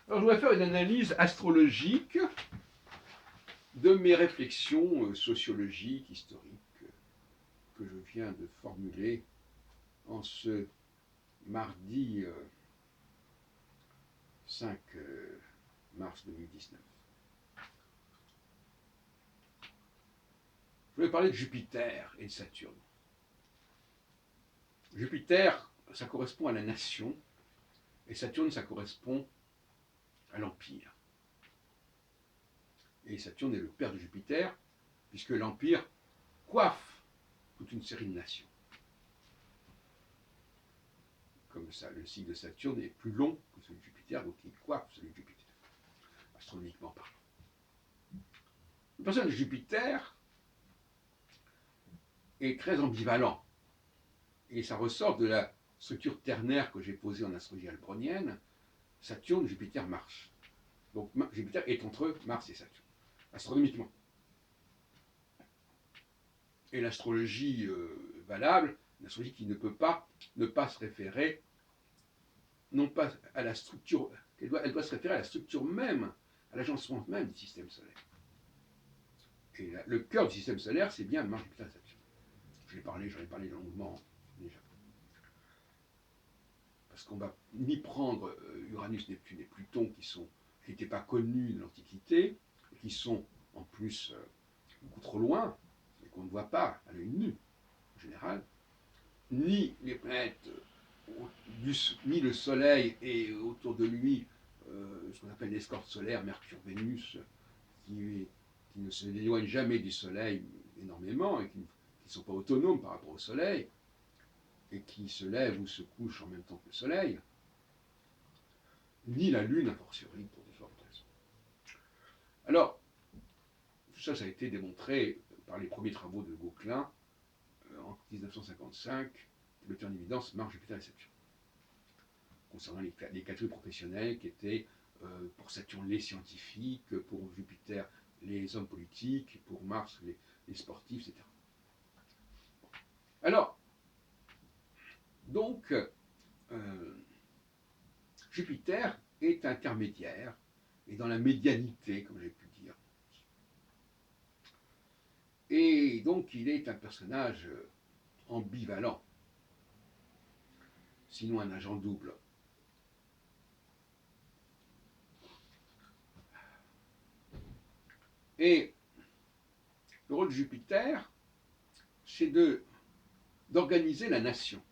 Alors, je voudrais faire une analyse astrologique de mes réflexions sociologiques, historiques, que je viens de formuler en ce mardi 5 mars 2019. Je voulais parler de Jupiter et de Saturne. Jupiter, ça correspond à la nation, et Saturne, ça correspond à l'Empire. Et Saturne est le père de Jupiter, puisque l'Empire coiffe toute une série de nations. Comme ça, le cycle de Saturne est plus long que celui de Jupiter, donc il coiffe celui de Jupiter, astronomiquement parlant. Le personnage de Jupiter est très ambivalent, et ça ressort de la structure ternaire que j'ai posée en astrologie albronienne, Saturne, Jupiter, Mars. Donc Jupiter est entre Mars et Saturne, astronomiquement. Et l'astrologie valable, l'astrologie qui ne peut pas ne pas se référer, non pas à la structure, elle doit se référer à la structure même, à l'agencement même du système solaire. Et le cœur du système solaire, c'est bien Mars, Jupiter et Saturne. J'en ai parlé longuement déjà. Parce qu'on va ni prendre Uranus, Neptune et Pluton, qui n'étaient pas connus de l'Antiquité, et qui sont en plus beaucoup trop loin, et qu'on ne voit pas à l'œil nu, en général, ni les planètes, ni le Soleil et autour de lui, ce qu'on appelle l'escorte solaire, Mercure, Vénus, qui ne se éloignent jamais du Soleil énormément et qui ne sont pas autonomes par rapport au Soleil, et qui se lèvent ou se couchent en même temps que le Soleil, ni la Lune, a fortiori, pour différentes raisons. Alors, tout ça, ça a été démontré par les premiers travaux de Gauquelin en 1955, qui mettaient en évidence Mars, Jupiter et Saturne, concernant les catégories professionnelles qui étaient pour Saturne les scientifiques, pour Jupiter les hommes politiques, pour Mars les sportifs, etc. Alors, donc, Jupiter est intermédiaire, et dans la médianité, comme j'ai pu dire. Et donc, il est un personnage ambivalent, sinon un agent double. Et le rôle de Jupiter, c'est d'organiser la nation.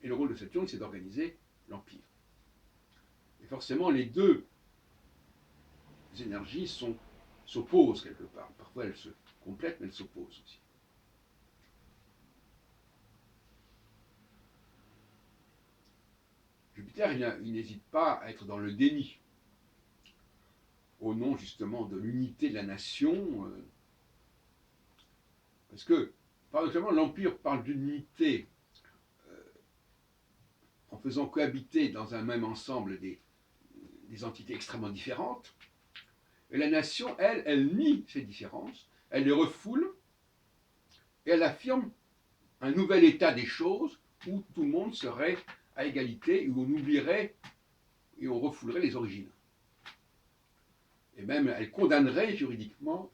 Et le rôle de Saturne, c'est d'organiser l'Empire. Et forcément, les deux énergies s'opposent quelque part. Parfois, elles se complètent, mais elles s'opposent aussi. Jupiter, il n'hésite pas à être dans le déni, au nom justement de l'unité de la nation, parce que, paradoxalement, l'Empire parle d'unité en faisant cohabiter dans un même ensemble des entités extrêmement différentes, et la nation, elle nie ces différences, elle les refoule, et elle affirme un nouvel état des choses où tout le monde serait à égalité, où on oublierait et on refoulerait les origines. Et même, elle condamnerait juridiquement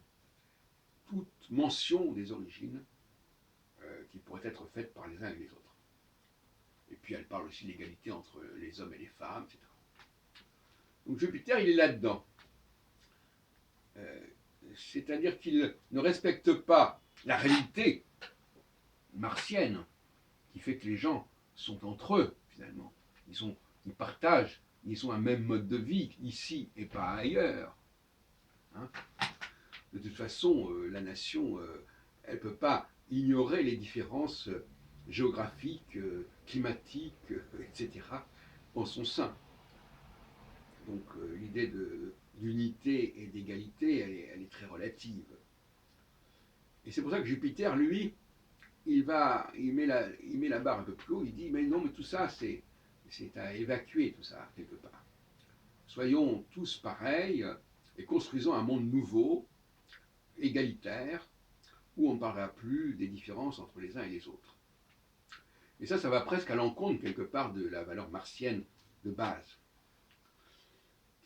toute mention des origines qui pourrait être faite par les uns et les autres. Et puis elle parle aussi de l'égalité entre les hommes et les femmes, etc. Donc Jupiter, il est là-dedans. C'est-à-dire qu'il ne respecte pas la réalité martienne qui fait que les gens sont entre eux, finalement. Ils partagent, ils ont un même mode de vie, ici et pas ailleurs. Hein. De toute façon, la nation, elle ne peut pas ignorer les différences géographiques, climatiques, etc., en son sein. Donc l'idée d'unité et d'égalité, elle est très relative. Et c'est pour ça que Jupiter, lui, il met la barre un peu plus haut, il dit, mais non, mais tout ça, c'est à évacuer, tout ça, quelque part. Soyons tous pareils et construisons un monde nouveau, égalitaire, où on ne parlera plus des différences entre les uns et les autres. Et ça va presque à l'encontre, quelque part, de la valeur martienne de base.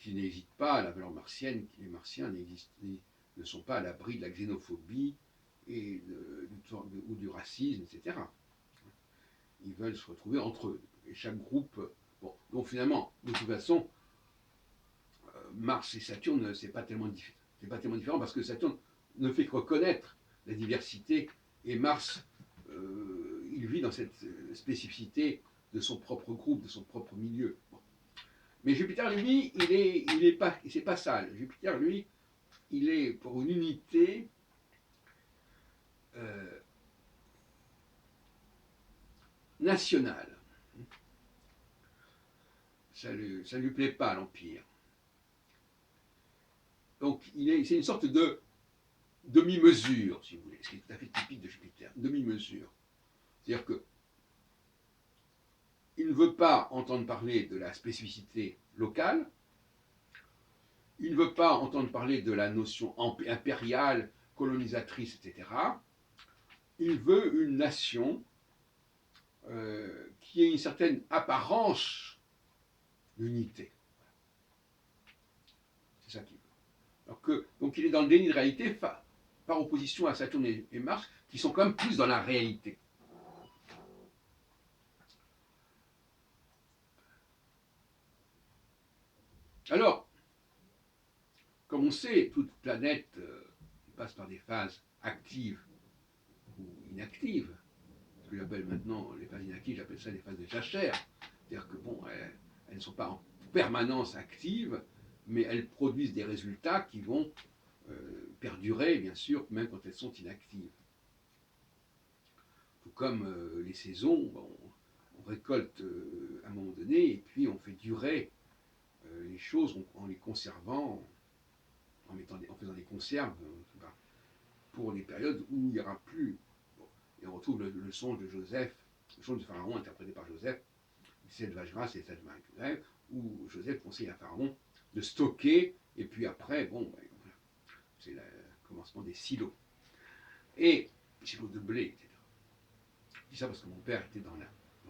qui n'hésite pas à la valeur martienne, les Martiens ne sont pas à l'abri de la xénophobie ou du racisme, etc. Ils veulent se retrouver entre eux. Et chaque groupe. Bon, donc finalement, de toute façon, Mars et Saturne, c'est pas tellement différent parce que Saturne ne fait que reconnaître la diversité et Mars, il vit dans cette spécificité de son propre groupe, de son propre milieu. Bon. Mais Jupiter, lui, c'est pas ça. Jupiter, lui, il est pour une unité nationale. Ça lui plaît pas, l'Empire. Donc, c'est une sorte de demi-mesure, si vous voulez, ce qui est tout à fait typique de Jupiter, demi-mesure. C'est-à-dire que il ne veut pas entendre parler de la spécificité locale, il ne veut pas entendre parler de la notion impériale, colonisatrice, etc. Il veut une nation qui ait une certaine apparence d'unité. C'est ça qu'il veut. Donc il est dans le déni de réalité par opposition à Saturne et Mars, qui sont quand même plus dans la réalité. Alors, comme on sait, toute planète passe par des phases actives ou inactives. Ce que j'appelle maintenant les phases inactives, j'appelle ça les phases de jachère. C'est-à-dire que bon, elles ne sont pas en permanence actives, mais elles produisent des résultats qui vont perdurer, bien sûr, même quand elles sont inactives. Tout comme les saisons, bon, on récolte à un moment donné, et puis on fait durer les choses en les conservant, en faisant des conserves pour les périodes où il n'y aura plus. Bon, et on retrouve le songe de Joseph, le songe de Pharaon interprété par Joseph, 7 vaches grasses et 7 vaches maigres, où Joseph conseille à Pharaon de stocker, et puis après, bon, c'est le commencement des silos. Et silos de blé, etc. Je dis ça parce que mon père était dans le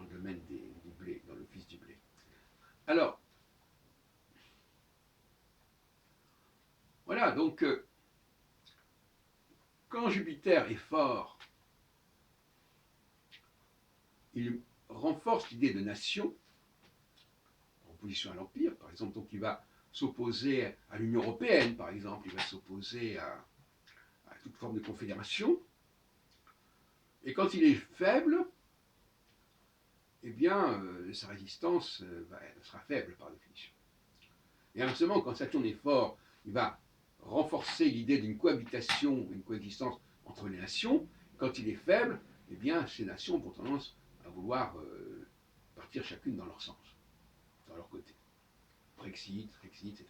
domaine du blé, dans l'office du blé. Alors, voilà, donc, quand Jupiter est fort, il renforce l'idée de nation, en opposition à l'Empire, par exemple, donc il va s'opposer à l'Union européenne, par exemple, il va s'opposer à toute forme de confédération. Et quand il est faible, eh bien, sa résistance sera faible par définition. Et inversement, quand Saturne est fort, il va renforcer l'idée d'une cohabitation, une coexistence entre les nations. Quand il est faible, eh bien, ces nations ont tendance à vouloir partir chacune dans leur sens, dans leur côté. Brexit, etc.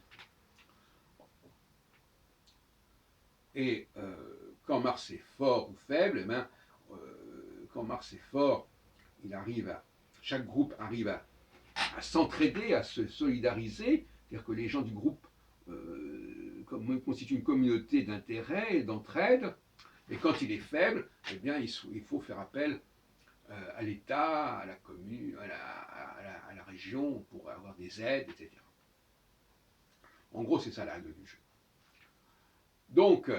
Et quand Mars est fort ou faible, eh bien, quand Mars est fort, chaque groupe arrive à s'entraider, à se solidariser, c'est-à-dire que les gens du groupe constituent une communauté d'intérêt et d'entraide, et quand il est faible, eh bien, il faut faire appel à l'État, à la commune, à la région pour avoir des aides, etc. En gros, c'est ça la règle du jeu. Donc,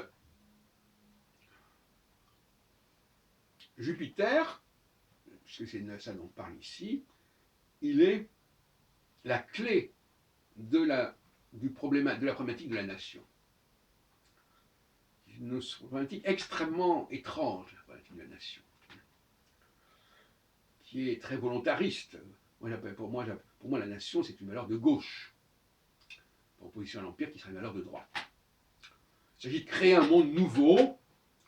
Jupiter, puisque c'est ça dont on parle ici, il est la clé de la problématique de la nation. Une problématique extrêmement étrange, la problématique de la nation, qui est très volontariste. Pour moi, la nation, c'est une valeur de gauche, en opposition à l'Empire qui serait une valeur de droite. Il s'agit de créer un monde nouveau,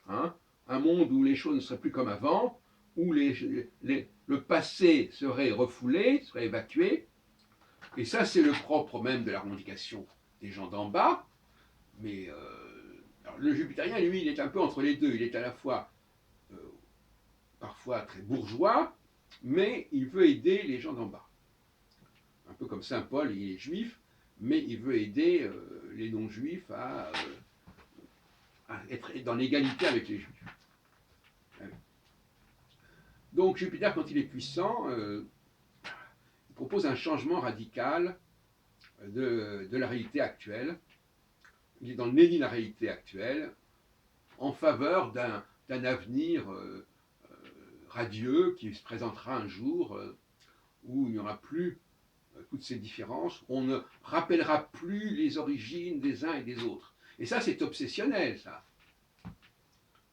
hein, un monde où les choses ne seraient plus comme avant, où le passé serait refoulé, serait évacué. Et ça, c'est le propre même de la revendication des gens d'en bas. Mais alors, le jupitérien, lui, il est un peu entre les deux. Il est à la fois parfois très bourgeois, mais il veut aider les gens d'en bas. Un peu comme Saint Paul, il est juif, mais il veut aider les non-juifs à être dans l'égalité avec les juifs. Donc Jupiter, quand il est puissant, il propose un changement radical de la réalité actuelle. Il est dans le déni de la réalité actuelle en faveur d'un avenir radieux qui se présentera un jour où il n'y aura plus toutes ces différences, on ne rappellera plus les origines des uns et des autres. Et ça, c'est obsessionnel, ça.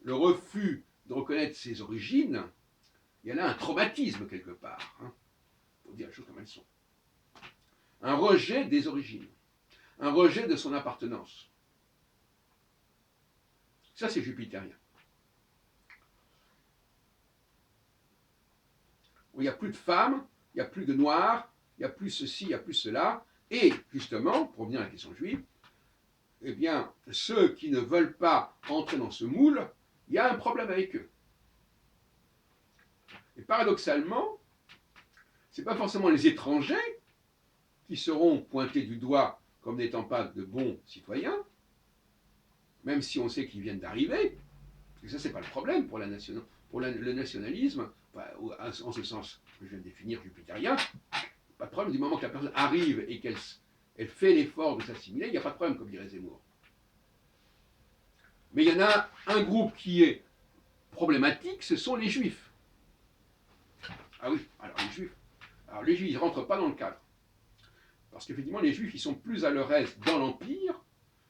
Le refus de reconnaître ses origines, il y en a un traumatisme quelque part, hein, pour dire les choses comme elles sont. Un rejet des origines, un rejet de son appartenance. Ça, c'est jupitérien. Il n'y a plus de femmes, il n'y a plus de noirs, il n'y a plus ceci, il n'y a plus cela. Et justement, pour revenir à la question juive, eh bien, ceux qui ne veulent pas entrer dans ce moule, il y a un problème avec eux. Et paradoxalement, ce n'est pas forcément les étrangers qui seront pointés du doigt comme n'étant pas de bons citoyens, même si on sait qu'ils viennent d'arriver, parce que ça, ce n'est pas le problème pour, le nationalisme, en ce sens que je viens de définir jupitérien, pas de problème du moment que la personne arrive et qu'elle fait l'effort de s'assimiler, il n'y a pas de problème, comme dirait Zemmour. Mais il y en a un groupe qui est problématique, ce sont les juifs. Ah oui, alors les juifs, ils ne rentrent pas dans le cadre. Parce qu'effectivement, les juifs, ils sont plus à leur aise dans l'Empire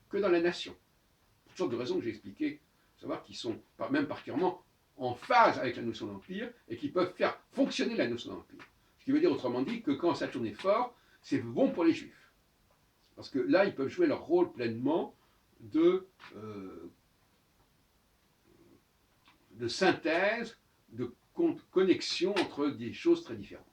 que dans la nation. Pour toutes sortes de raisons que j'ai expliquées, savoir qu'ils sont même particulièrement en phase avec la notion d'Empire et qui peuvent faire fonctionner la notion d'Empire. Ce qui veut dire autrement dit que quand Saturne est fort, c'est bon pour les juifs. Parce que là, ils peuvent jouer leur rôle pleinement de synthèse, de connexion entre des choses très différentes.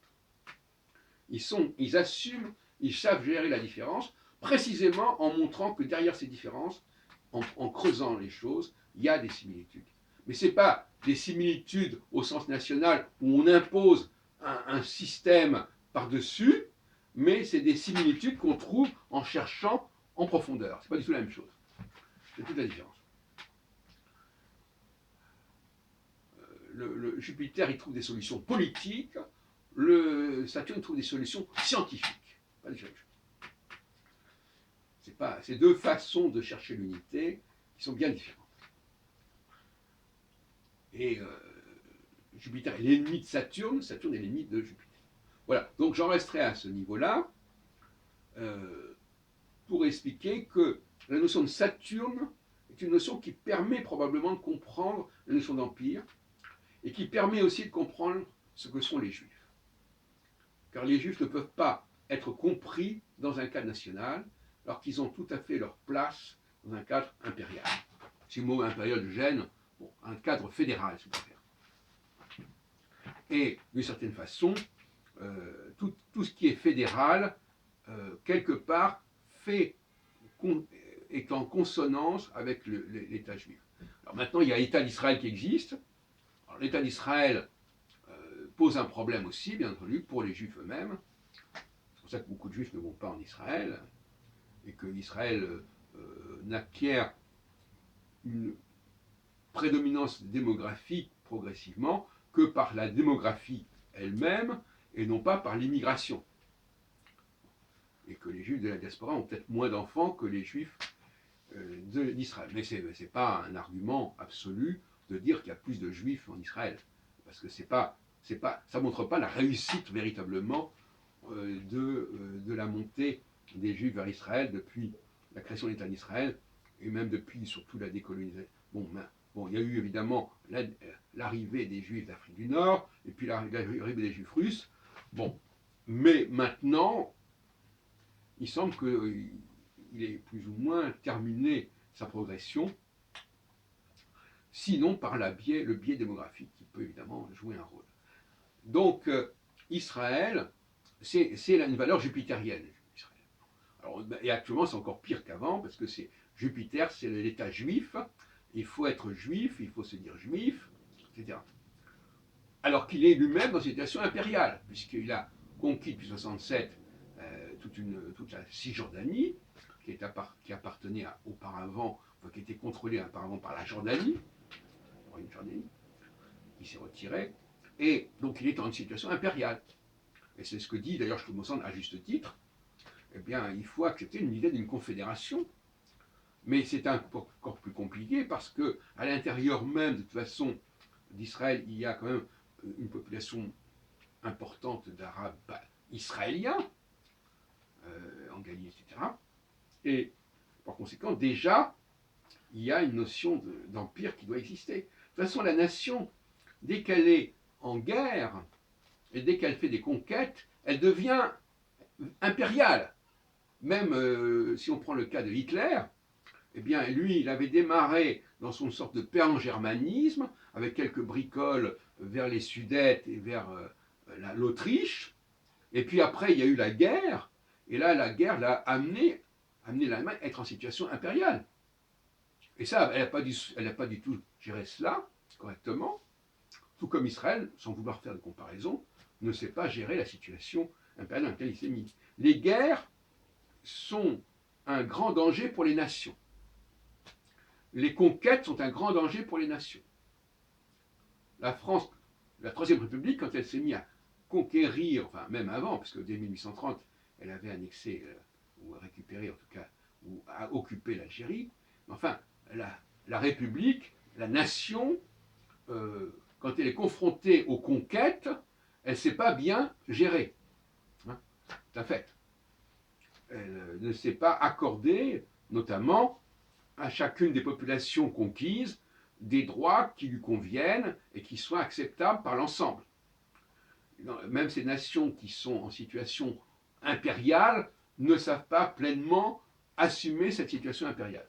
Ils assument, ils savent gérer la différence, précisément en montrant que derrière ces différences, en creusant les choses, il y a des similitudes. Mais ce n'est pas des similitudes au sens national où on impose un système par-dessus, mais c'est des similitudes qu'on trouve en cherchant en profondeur. Ce n'est pas du tout la même chose. C'est toute la différence. Le Jupiter, il trouve des solutions politiques, le Saturne trouve des solutions scientifiques. Pas des choses. C'est deux façons de chercher l'unité qui sont bien différentes. Et Jupiter est l'ennemi de Saturne, Saturne est l'ennemi de Jupiter. Voilà, donc j'en resterai à ce niveau-là pour expliquer que la notion de Saturne est une notion qui permet probablement de comprendre la notion d'empire et qui permet aussi de comprendre ce que sont les Juifs. Car les Juifs ne peuvent pas être compris dans un cadre national, alors qu'ils ont tout à fait leur place dans un cadre impérial. Si le mot impérial gêne, bon, un cadre fédéral, si vous préférez. Et d'une certaine façon, tout ce qui est fédéral, quelque part, est en consonance avec l'État juif. Alors maintenant, il y a l'État d'Israël qui existe. Alors, l'État d'Israël pose un problème aussi, bien entendu, pour les Juifs eux-mêmes. C'est pour ça que beaucoup de Juifs ne vont pas en Israël, et que l'Israël n'acquiert une prédominance démographique progressivement que par la démographie elle-même, et non pas par l'immigration. Et que les Juifs de la diaspora ont peut-être moins d'enfants que les Juifs d'Israël. Mais ce n'est pas un argument absolu de dire qu'il y a plus de Juifs en Israël. Parce que ça ne montre pas la réussite véritablement de la montée des Juifs vers Israël depuis la création de l'État d'Israël et même depuis surtout la décolonisation. Bon, il y a eu évidemment l'arrivée des Juifs d'Afrique du Nord et puis l'arrivée des Juifs russes. Bon, mais maintenant, il semble qu'il ait plus ou moins terminé sa progression, sinon par le biais démographique qui peut évidemment jouer un rôle. Donc, Israël, c'est une valeur jupitérienne. Alors, et actuellement, c'est encore pire qu'avant, parce que Jupiter, c'est l'état juif, il faut être juif, il faut se dire juif, etc. Alors qu'il est lui-même dans une situation impériale, puisqu'il a conquis depuis 1967 toute la Cisjordanie, qui appartenait auparavant, enfin, qui était contrôlée auparavant par la Jordanie, une Jordanie, qui s'est retirée, et donc il est dans une situation impériale. Et c'est ce que dit d'ailleurs Shlomo Sand à juste titre, eh bien, il faut accepter une idée d'une confédération. Mais c'est encore plus compliqué parce que à l'intérieur même, de toute façon, d'Israël, il y a quand même une population importante d'Arabes israéliens, en Galilée, etc. Et par conséquent, déjà, il y a une notion d'empire qui doit exister. De toute façon, la nation, dès qu'elle est en guerre et dès qu'elle fait des conquêtes, elle devient impériale. Même si on prend le cas de Hitler, eh bien, lui, il avait démarré dans son sorte de pan-germanisme, avec quelques bricoles vers les Sudètes et vers l'Autriche. Et puis après, il y a eu la guerre, et là, la guerre l'a amené l'Allemagne à être en situation impériale. Et ça, elle n'a pas du tout géré cela correctement, tout comme Israël, sans vouloir faire de comparaison, ne sait pas gérer la situation impériale dans laquelle il s'est mis. Les guerres sont un grand danger pour les nations. Les conquêtes sont un grand danger pour les nations. La France, la Troisième République, quand elle s'est mise à conquérir, enfin même avant, parce que dès 1830, elle avait annexé, ou récupéré en tout cas, ou a occupé l'Algérie, enfin, la République, la nation, quand elle est confrontée aux conquêtes, elle ne sait pas bien gérer. Hein, c'est un fait. Elle ne sait pas accorder, notamment, à chacune des populations conquises des droits qui lui conviennent et qui soient acceptables par l'ensemble. Même ces nations qui sont en situation impériale ne savent pas pleinement assumer cette situation impériale.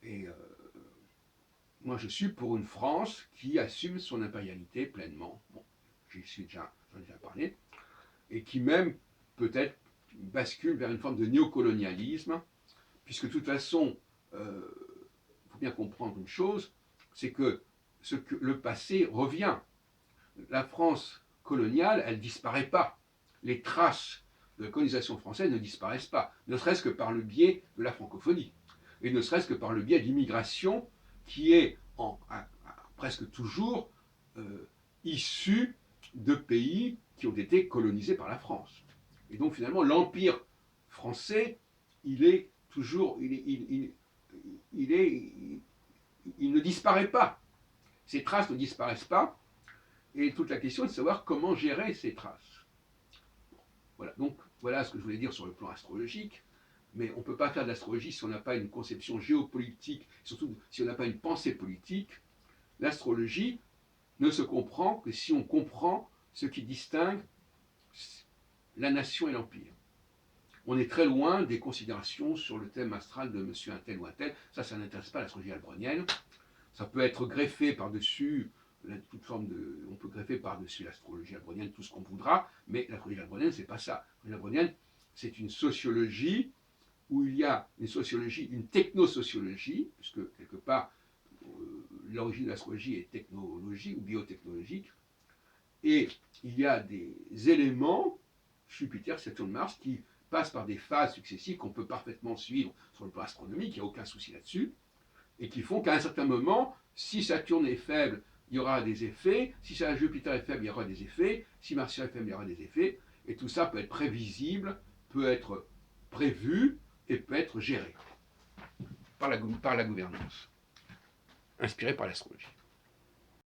Et moi, je suis pour une France qui assume son impérialité pleinement. Bon, j'en ai déjà parlé. Et qui même, peut-être, bascule vers une forme de néocolonialisme, puisque de toute façon, il faut bien comprendre une chose, c'est que, le passé revient. La France coloniale, elle ne disparaît pas. Les traces de la colonisation française ne disparaissent pas, ne serait-ce que par le biais de la francophonie, et ne serait-ce que par le biais d'immigration qui est presque toujours issue de pays qui ont été colonisés par la France. Et donc finalement, l'empire français, il est toujours, il ne disparaît pas. Ces traces ne disparaissent pas. Et toute la question est de savoir comment gérer ces traces. Voilà, donc voilà ce que je voulais dire sur le plan astrologique. Mais on ne peut pas faire de l'astrologie si on n'a pas une conception géopolitique, surtout si on n'a pas une pensée politique. L'astrologie ne se comprend que si on comprend ce qui distingue la nation et l'empire. On est très loin des considérations sur le thème astral de monsieur un tel ou un tel. Ça n'intéresse pas l'astrologie albronienne. Ça peut être greffé par-dessus, toute forme de, on peut greffer par-dessus l'astrologie albronienne tout ce qu'on voudra, mais l'astrologie albronienne, c'est pas ça. L'astrologie albronienne, c'est une sociologie où il y a une sociologie, une technosociologie, puisque quelque part, l'origine de l'astrologie est technologie ou biotechnologique, et il y a des éléments, Jupiter, Saturne, Mars, qui passent par des phases successives qu'on peut parfaitement suivre sur le plan astronomique, il n'y a aucun souci là-dessus, et qui font qu'à un certain moment, si Saturne est faible, il y aura des effets, si Jupiter est faible, il y aura des effets, si Mars est faible, il y aura des effets, et tout ça peut être prévisible, peut être prévu, et peut être géré par la gouvernance, inspirée par l'astrologie.